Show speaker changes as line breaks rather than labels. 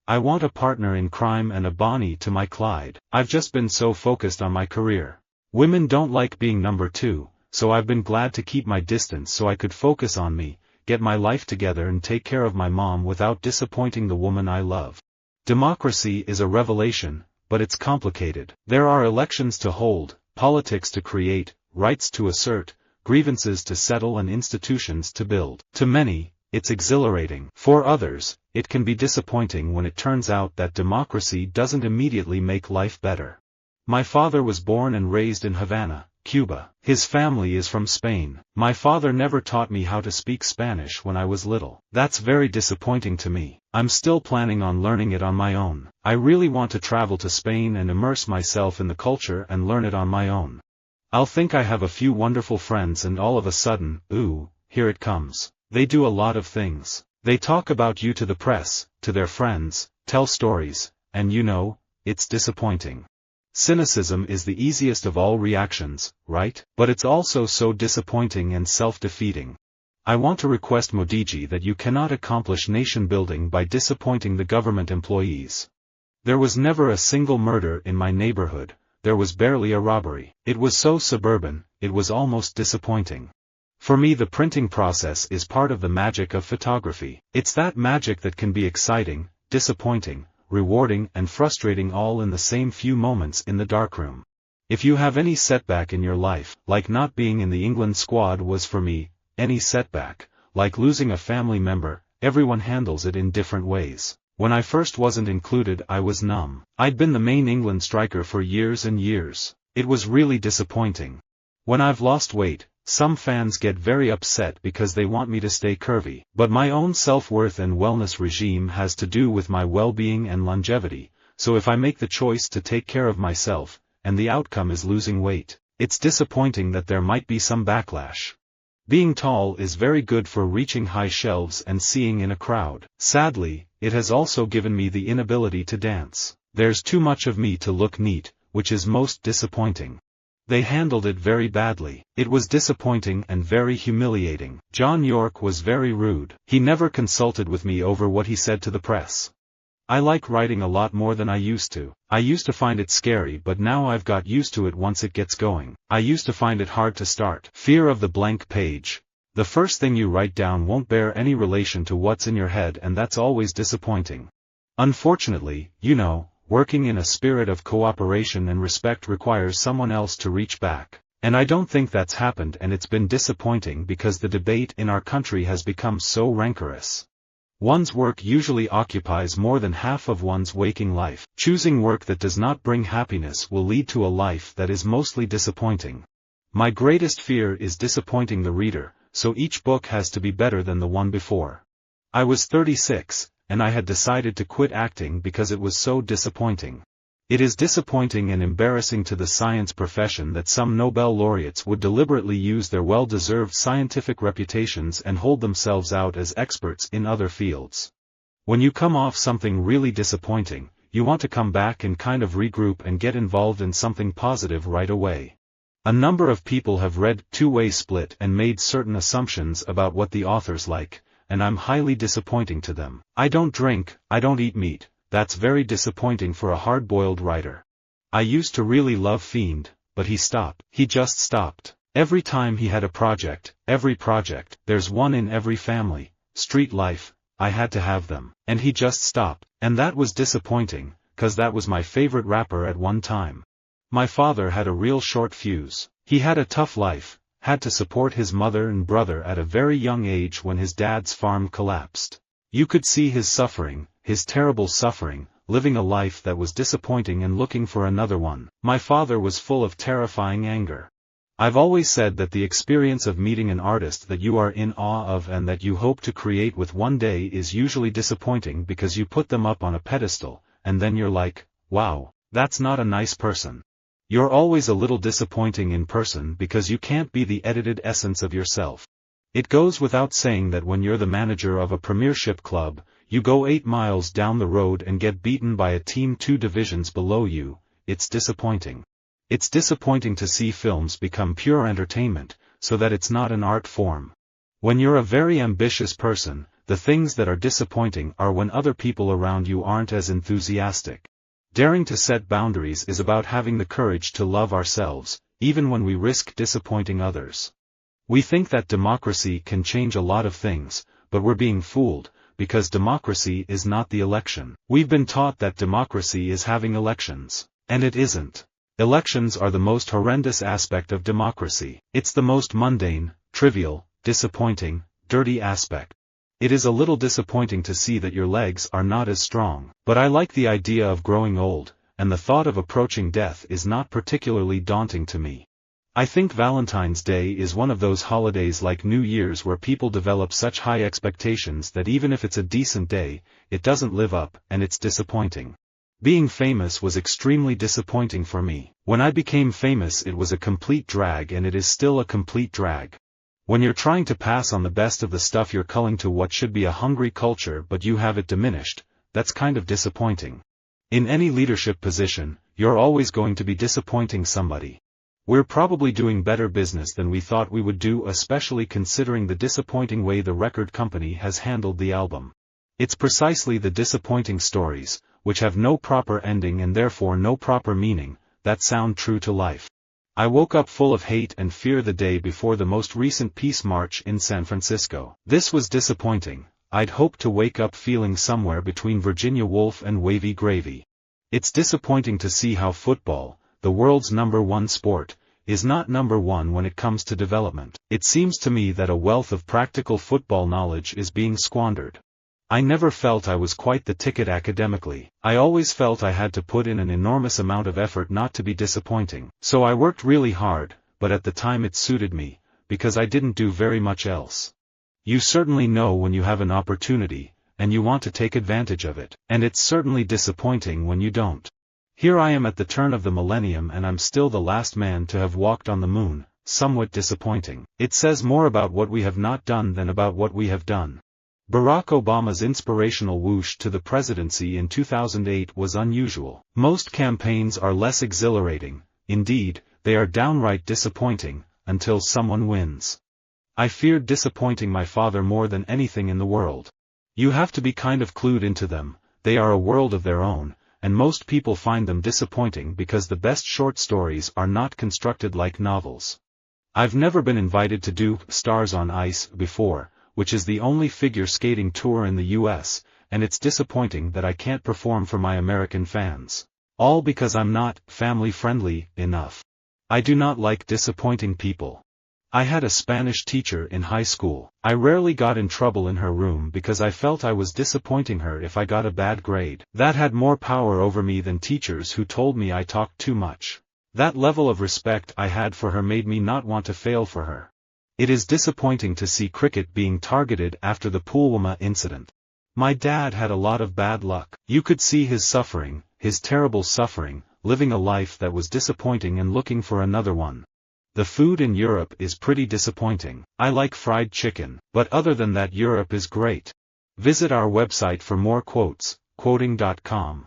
I want a partner in crime and a Bonnie to my Clyde. I've just been so focused on my career. Women don't like being number two, so I've been glad to keep my distance so I could focus on me, get my life together and take care of my mom without disappointing the woman I love. Democracy is a revelation, but it's complicated. There are elections to hold, politics to create, rights to assert, grievances to settle and institutions to build. To many, it's exhilarating. For others, it can be disappointing when it turns out that democracy doesn't immediately make life better. My father was born and raised in Havana, Cuba. His family is from Spain. My father never taught me how to speak Spanish when I was little. That's very disappointing to me. I'm still planning on learning it on my own. I really want to travel to Spain and immerse myself in the culture and learn it on my own. I'll think I have a few wonderful friends and all of a sudden, ooh, here it comes. They do a lot of things. They talk about you to the press, to their friends, tell stories, and it's disappointing. Cynicism is the easiest of all reactions, right? But it's also so disappointing and self-defeating. I want to request Modiji that you cannot accomplish nation building by disappointing the government employees. There was never a single murder in my neighborhood, there was barely a robbery. It was so suburban, it was almost disappointing. For me, the printing process is part of the magic of photography. It's that magic that can be exciting, disappointing, rewarding and frustrating all in the same few moments in the darkroom. If you have any setback in your life, like not being in the England squad was for me, any setback, like losing a family member, everyone handles it in different ways. When I first wasn't included, I was numb. I'd been the main England striker for years and years. It was really disappointing. When I've lost weight, some fans get very upset because they want me to stay curvy, but my own self-worth and wellness regime has to do with my well-being and longevity, so if I make the choice to take care of myself, and the outcome is losing weight, it's disappointing that there might be some backlash. Being tall is very good for reaching high shelves and seeing in a crowd. Sadly, it has also given me the inability to dance. There's too much of me to look neat, which is most disappointing. They handled it very badly. It was disappointing and very humiliating. John York was very rude. He never consulted with me over what he said to the press. I like writing a lot more than I used to. I used to find it scary, but now I've got used to it once it gets going. I used to find it hard to start. Fear of the blank page. The first thing you write down won't bear any relation to what's in your head, and that's always disappointing. Unfortunately, working in a spirit of cooperation and respect requires someone else to reach back. And I don't think that's happened, and it's been disappointing because the debate in our country has become so rancorous. One's work usually occupies more than half of one's waking life. Choosing work that does not bring happiness will lead to a life that is mostly disappointing. My greatest fear is disappointing the reader, so each book has to be better than the one before. I was 36. And I had decided to quit acting because it was so disappointing. It is disappointing and embarrassing to the science profession that some Nobel laureates would deliberately use their well-deserved scientific reputations and hold themselves out as experts in other fields. When you come off something really disappointing, you want to come back and kind of regroup and get involved in something positive right away. A number of people have read Two-Way Split and made certain assumptions about what the authors like, and I'm highly disappointing to them. I don't drink, I don't eat meat. That's very disappointing for a hard-boiled writer. I used to really love Fiend, but he stopped. He just stopped. Every time he had a project, there's one in every family, Street Life, I had to have them. And he just stopped. And that was disappointing, 'cause that was my favorite rapper at one time. My father had a real short fuse. He had a tough life. Had to support his mother and brother at a very young age when his dad's farm collapsed. You could see his suffering, his terrible suffering, living a life that was disappointing and looking for another one. My father was full of terrifying anger. I've always said that the experience of meeting an artist that you are in awe of and that you hope to create with one day is usually disappointing because you put them up on a pedestal, and then you're like, wow, that's not a nice person. You're always a little disappointing in person because you can't be the edited essence of yourself. It goes without saying that when you're the manager of a premiership club, you go 8 miles down the road and get beaten by a team 2 divisions below you. It's disappointing. It's disappointing to see films become pure entertainment, so that it's not an art form. When you're a very ambitious person, the things that are disappointing are when other people around you aren't as enthusiastic. Daring to set boundaries is about having the courage to love ourselves, even when we risk disappointing others. We think that democracy can change a lot of things, but we're being fooled, because democracy is not the election. We've been taught that democracy is having elections. And it isn't. Elections are the most horrendous aspect of democracy. It's the most mundane, trivial, disappointing, dirty aspect. It is a little disappointing to see that your legs are not as strong. But I like the idea of growing old, and the thought of approaching death is not particularly daunting to me. I think Valentine's Day is one of those holidays like New Year's where people develop such high expectations that even if it's a decent day, it doesn't live up, and it's disappointing. Being famous was extremely disappointing for me. When I became famous it was a complete drag, and it is still a complete drag. When you're trying to pass on the best of the stuff you're culling to what should be a hungry culture but you have it diminished, that's kind of disappointing. In any leadership position, you're always going to be disappointing somebody. We're probably doing better business than we thought we would do, especially considering the disappointing way the record company has handled the album. It's precisely the disappointing stories, which have no proper ending and therefore no proper meaning, that sound true to life. I woke up full of hate and fear the day before the most recent peace march in San Francisco. This was disappointing. I'd hoped to wake up feeling somewhere between Virginia Woolf and Wavy Gravy. It's disappointing to see how football, the world's #1 sport, is not #1 when it comes to development. It seems to me that a wealth of practical football knowledge is being squandered. I never felt I was quite the ticket academically. I always felt I had to put in an enormous amount of effort not to be disappointing. So I worked really hard, but at the time it suited me, because I didn't do very much else. You certainly know when you have an opportunity, and you want to take advantage of it, and it's certainly disappointing when you don't. Here I am at the turn of the millennium and I'm still the last man to have walked on the moon, somewhat disappointing. It says more about what we have not done than about what we have done. Barack Obama's inspirational whoosh to the presidency in 2008 was unusual. Most campaigns are less exhilarating, indeed, they are downright disappointing, until someone wins. I feared disappointing my father more than anything in the world. You have to be kind of clued into them, they are a world of their own, and most people find them disappointing because the best short stories are not constructed like novels. I've never been invited to do Stars on Ice before, which is the only figure skating tour in the US, and it's disappointing that I can't perform for my American fans. All because I'm not family-friendly enough. I do not like disappointing people. I had a Spanish teacher in high school. I rarely got in trouble in her room because I felt I was disappointing her if I got a bad grade. That had more power over me than teachers who told me I talked too much. That level of respect I had for her made me not want to fail for her. It is disappointing to see cricket being targeted after the Pulwama incident. My dad had a lot of bad luck. You could see his suffering, his terrible suffering, living a life that was disappointing and looking for another one. The food in Europe is pretty disappointing. I like fried chicken, but other than that Europe is great. Visit our website for more quotes, quoting.com.